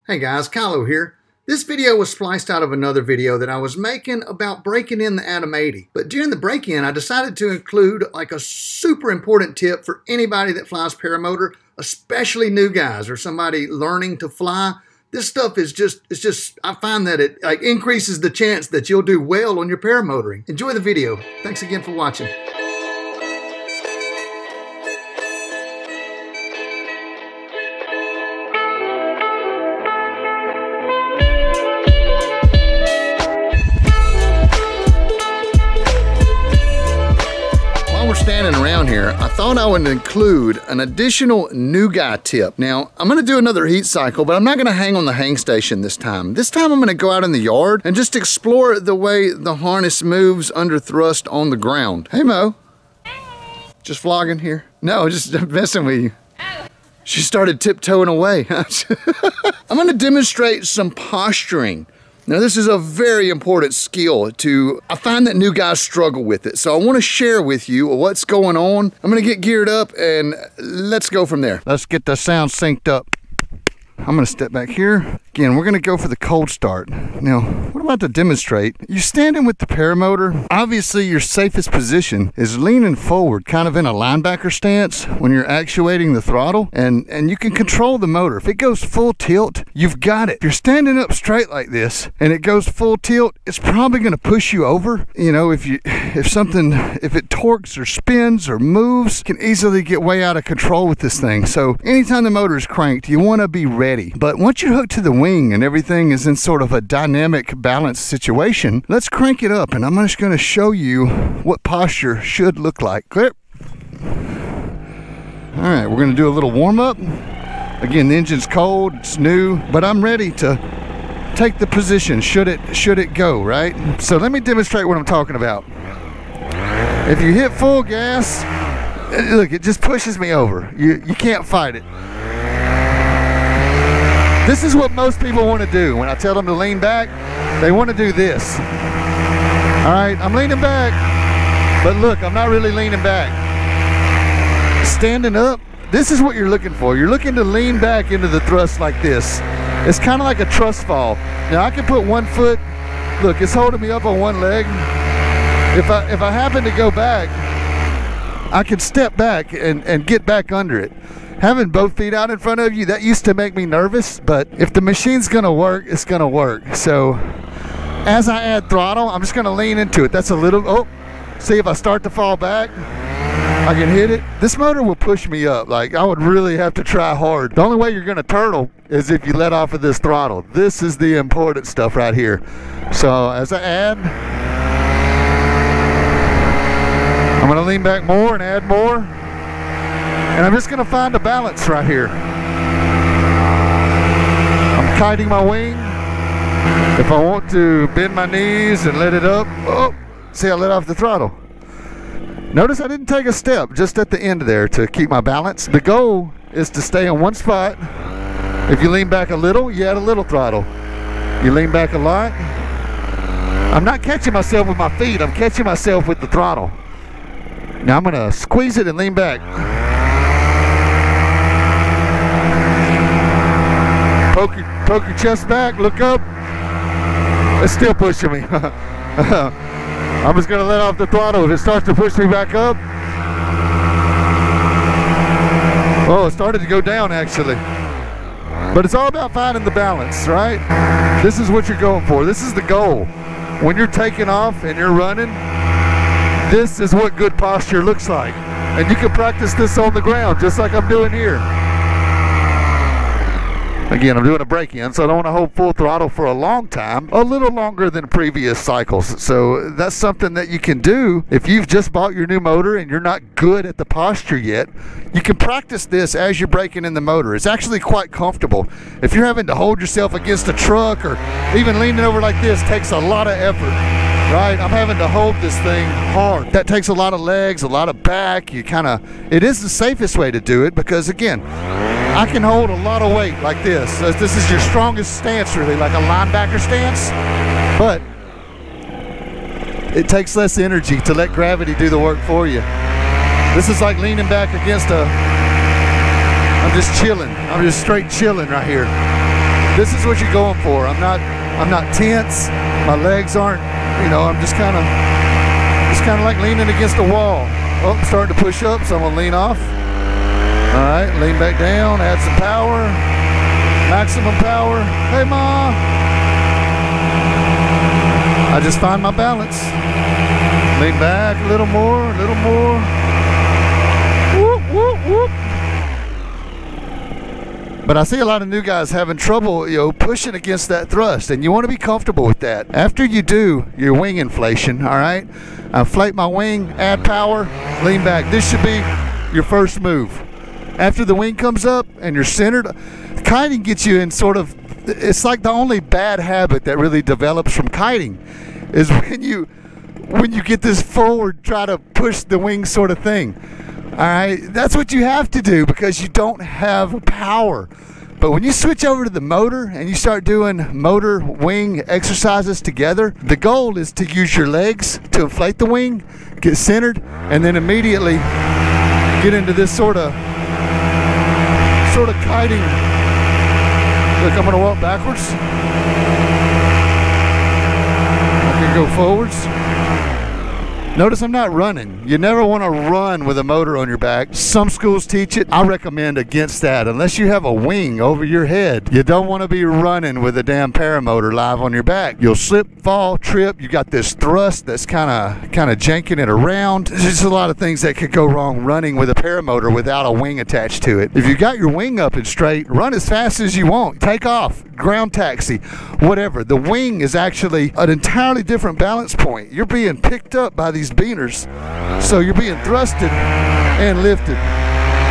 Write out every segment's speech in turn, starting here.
Hey guys, Kylo here. This video was spliced out of another video that I was making about breaking in the Atom 80. But during the break-in, I decided to include like a super important tip for anybody that flies paramotor, especially new guys or somebody learning to fly. This stuff is just, I find that it like increases the chance that you'll do well on your paramotoring. Enjoy the video. Thanks again for watching. Standing around here, I thought I would include an additional new guy tip. Now, I'm gonna do another heat cycle, but I'm not gonna hang on the hang station this time. This time I'm gonna go out in the yard and just explore the way the harness moves under thrust on the ground. Hey Mo. Just vlogging here? No, just messing with you. She started tiptoeing away. I'm gonna demonstrate some posturing. Now this is a very important skill I find that new guys struggle with it. So I want to share with you what's going on. I'm going to get geared up and let's go from there. Let's get the sound synced up. I'm going to step back here. Again, we're going to go for the cold start. Now, what I'm about to demonstrate, you're standing with the paramotor. Obviously, your safest position is leaning forward, kind of in a linebacker stance when you're actuating the throttle, and you can control the motor. If it goes full tilt, you've got it. If you're standing up straight like this and it goes full tilt, it's probably going to push you over. You know, if it torques or spins or moves, you can easily get way out of control with this thing. So anytime the motor is cranked, you want to be ready. But once you're hooked to the wing and everything is in sort of a dynamic balanced situation, let's crank it up, and I'm just going to show you what posture should look like. Clear. All right, we're going to do a little warm-up. Again, the engine's cold, it's new, but I'm ready to take the position should it go, right? So let me demonstrate what I'm talking about. If you hit full gas, look, it just pushes me over. You can't fight it. This is what most people want to do. When I tell them to lean back, they want to do this. All right, I'm leaning back, but look, I'm not really leaning back. Standing up, this is what you're looking for. You're looking to lean back into the thrust like this. It's kind of like a trust fall. Now I can put one foot, look, it's holding me up on one leg. If I happen to go back, I can step back and get back under it. Having both feet out in front of you, that used to make me nervous, but if the machine's gonna work, it's gonna work. So as I add throttle, I'm just gonna lean into it. That's a little, oh, see if I start to fall back, I can hit it. This motor will push me up. Like, I would really have to try hard. The only way you're gonna turtle is if you let off of this throttle. This is the important stuff right here. So as I add, I'm gonna lean back more and add more. And I'm just gonna find a balance right here. I'm kiting my wing. If I want to bend my knees and let it up, oh, see, I let off the throttle. Notice I didn't take a step just at the end there to keep my balance. The goal is to stay in one spot. If you lean back a little, you add a little throttle. You lean back a lot. I'm not catching myself with my feet, I'm catching myself with the throttle. Now I'm gonna squeeze it and lean back. Poke your chest back, look up. It's still pushing me. I'm just gonna let off the throttle. If it starts to push me back up. Oh, it started to go down actually. But it's all about finding the balance, right? This is what you're going for. This is the goal. When you're taking off and you're running, this is what good posture looks like. And you can practice this on the ground just like I'm doing here. Again, I'm doing a break-in, so I don't want to hold full throttle for a long time, a little longer than previous cycles. So that's something that you can do if you've just bought your new motor and you're not good at the posture yet. You can practice this as you're breaking in the motor. It's actually quite comfortable. If you're having to hold yourself against a truck or even leaning over like this, takes a lot of effort. Right, I'm having to hold this thing hard. That takes a lot of legs, a lot of back. It is the safest way to do it because, again, I can hold a lot of weight like this. So this is your strongest stance, really, like a linebacker stance. But it takes less energy to let gravity do the work for you. This is like leaning back against I'm just chilling. I'm just straight chilling right here. This is what you're going for. I'm not tense. My legs aren't, you know, I'm just kind of like leaning against a wall. Oh, I'm starting to push up, so I'm gonna lean off. All right, lean back down, add some power, maximum power. Hey, Ma. I just find my balance. Lean back a little more, a little more. Whoop, whoop, whoop. But I see a lot of new guys having trouble, you know, pushing against that thrust, and you want to be comfortable with that. After you do your wing inflation, all right, I inflate my wing, add power, lean back. This should be your first move. After the wing comes up and you're centered, kiting gets you in sort of, it's like the only bad habit that really develops from kiting is when you get this forward, try to push the wing sort of thing. All right, that's what you have to do because you don't have power. But when you switch over to the motor and you start doing motor wing exercises together, the goal is to use your legs to inflate the wing, get centered, and then immediately get into this sort of kiting. Look, I'm gonna walk backwards. I can go forwards. Notice I'm not running. You never want to run with a motor on your back. Some schools teach it. I recommend against that. Unless you have a wing over your head, you don't want to be running with a damn paramotor live on your back. You'll slip, fall, trip. You got this thrust that's kind of janking it around. There's just a lot of things that could go wrong running with a paramotor without a wing attached to it. If you got your wing up and straight, run as fast as you want. Take off, ground taxi, whatever. The wing is actually an entirely different balance point. You're being picked up by these beaners, so you're being thrusted and lifted.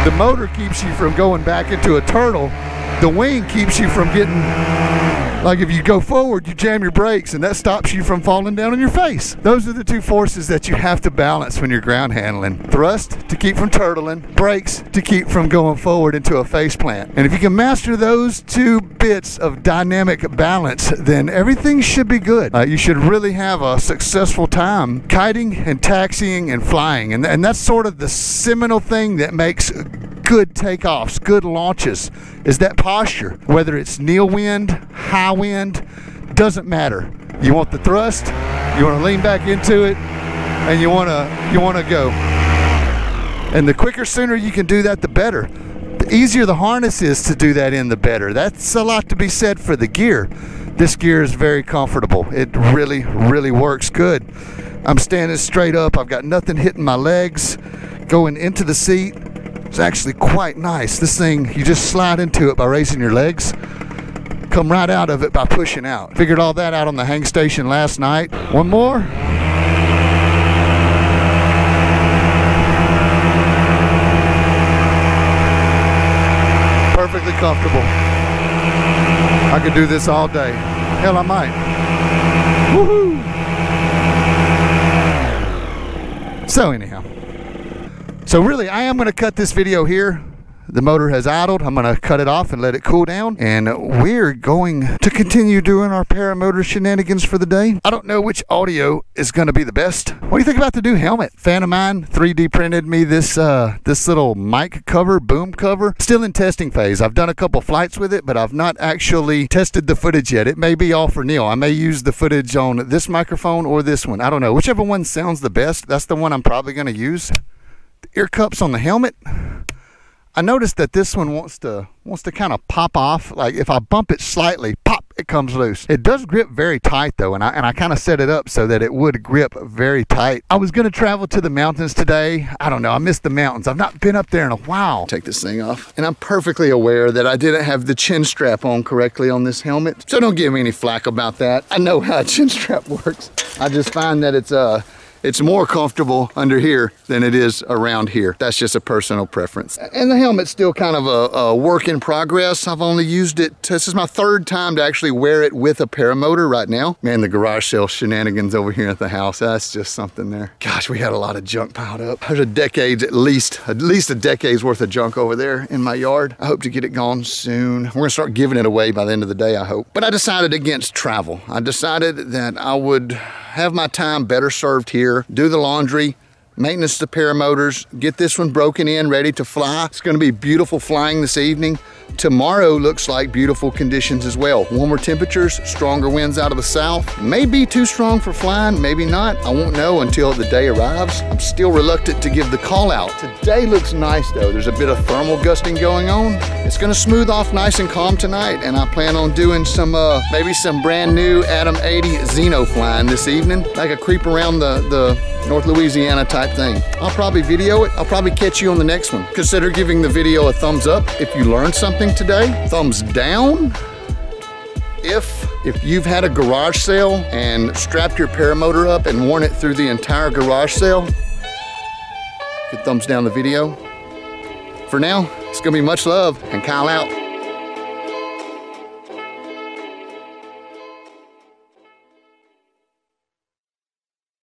The motor keeps you from going back into a turtle. The wing keeps you from getting, like if you go forward, you jam your brakes and that stops you from falling down on your face. Those are the two forces that you have to balance when you're ground handling. Thrust to keep from turtling, brakes to keep from going forward into a face plant. And if you can master those two bits of dynamic balance, then everything should be good. You should really have a successful time kiting and taxiing and flying. And that's sort of the seminal thing that makes good takeoffs, good launches, is that posture. Whether it's kneel wind, high wind, doesn't matter. You want the thrust, you want to lean back into it, and you want to go. And the quicker, sooner you can do that, the better. The easier the harness is to do that in, the better. That's a lot to be said for the gear. This gear is very comfortable. It really, really works good. I'm standing straight up. I've got nothing hitting my legs. Going into the seat, it's actually quite nice. This thing, you just slide into it by raising your legs. Come right out of it by pushing out. Figured all that out on the hang station last night. One more. Perfectly comfortable. I could do this all day. Hell, I might. Woohoo! So anyhow. So really, I am going to cut this video here. The motor has idled. I'm going to cut it off and let it cool down. And we're going to continue doing our paramotor shenanigans for the day. I don't know which audio is going to be the best. What do you think about the new helmet? Fan of mine 3D printed me this little mic cover, boom cover. Still in testing phase. I've done a couple flights with it, but I've not actually tested the footage yet. It may be all for Neil. I may use the footage on this microphone or this one. I don't know. Whichever one sounds the best, that's the one I'm probably going to use. The ear cups on the helmet. I noticed that this one wants to kind of pop off. Like if I bump it slightly, pop, it comes loose. It does grip very tight though, and I kind of set it up so that it would grip very tight. I was going to travel to the mountains today. I don't know, I missed the mountains. I've not been up there in a while. Take this thing off. And I'm perfectly aware that I didn't have the chin strap on correctly on this helmet. So don't give me any flack about that. I know how a chin strap works. I just find that it's more comfortable under here than it is around here. That's just a personal preference. And the helmet's still kind of a work in progress. I've only used it, this is my third time to actually wear it with a paramotor right now. Man, the garage sale shenanigans over here at the house, that's just something there. Gosh, we had a lot of junk piled up. There's at least a decade's worth of junk over there in my yard. I hope to get it gone soon. We're gonna start giving it away by the end of the day, I hope. But I decided against travel. I decided that I would have my time better served here, do the laundry, maintenance the paramotors, get this one broken in, ready to fly. It's gonna be beautiful flying this evening. Tomorrow looks like beautiful conditions as well. Warmer temperatures, stronger winds out of the south. May be too strong for flying, maybe not. I won't know until the day arrives. I'm still reluctant to give the call out. Today looks nice though. There's a bit of thermal gusting going on. It's gonna smooth off nice and calm tonight, and I plan on doing some, maybe some brand new Atom 80 Xeno flying this evening, like a creep around the North Louisiana type thing. I'll probably video it. I'll probably catch you on the next one. Consider giving the video a thumbs up if you learned something today. Thumbs down if you've had a garage sale and strapped your paramotor up and worn it through the entire garage sale. Good thumbs down the video. For now, it's gonna be much love, and Kyle out.